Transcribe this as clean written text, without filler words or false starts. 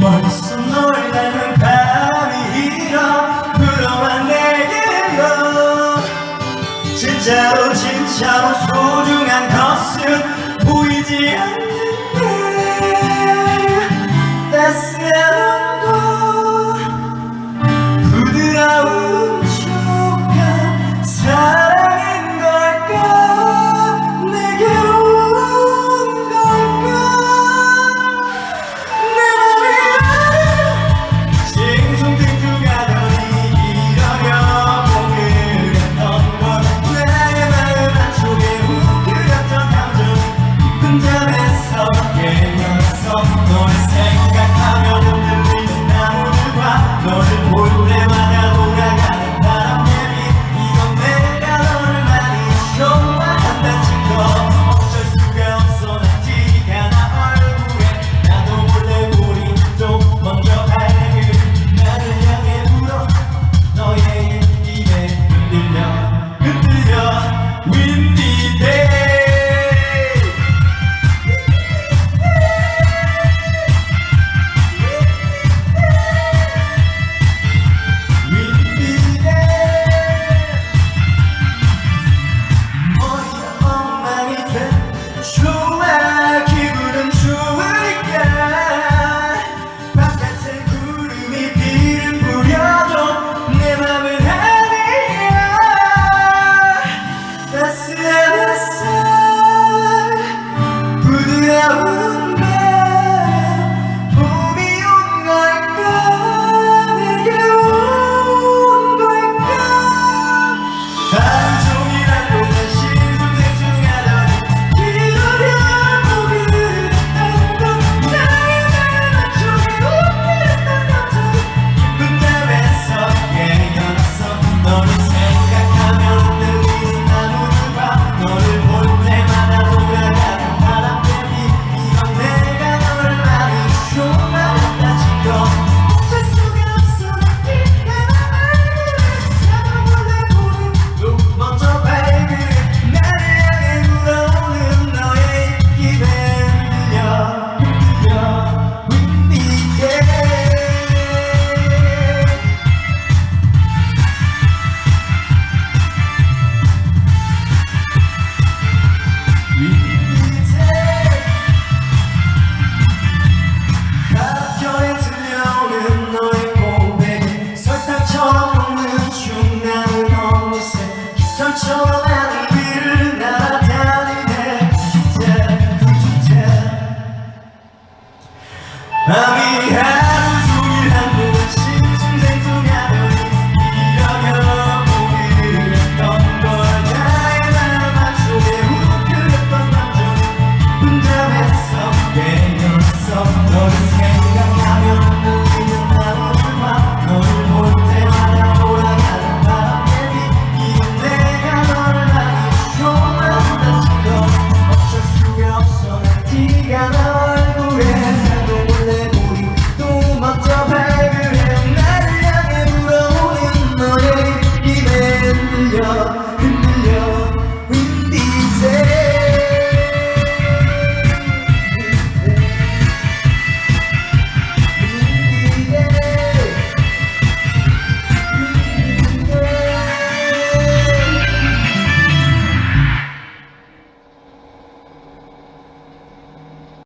벌써 널 닮은 밤이 일어 불어와 내게로 진짜로 소중한 것은 보이지 않는데 따스한 온도 부드러운 촉감 사랑인 걸까 내게 온 걸까 내 맘이 싱숭생숭하더니 이러려 오그렸던 걸 나의 마음 한쪽에 웅크렸던 감정 깊은 잠에서 깨어났어 너를 생각하며 흔들리는 나무들과 너를 볼 때마다 돌아가는 바람개비 이건 내가 너를 많이 좋아한다는 증거 어쩔 수가 없어 난 티가 나 얼굴에 나도 몰래 우리 또 먼저 발길 나를 향해 불어 너의 입에 흔들려 Windy Day 좋아 기분은 좋으니까 바깥에 구름이 비를 뿌려도 내 맘은 아니야 따스한 햇살 부드러운 밤 봄이 온 걸까 내게 온 걸까 하루 종일 한동안 싱숭생숭하더니 학교에 들려오는 너의 고백 설탕처럼 녹는 중 나는 어느새 깃털처럼 하늘 위를 날아다니네 I'm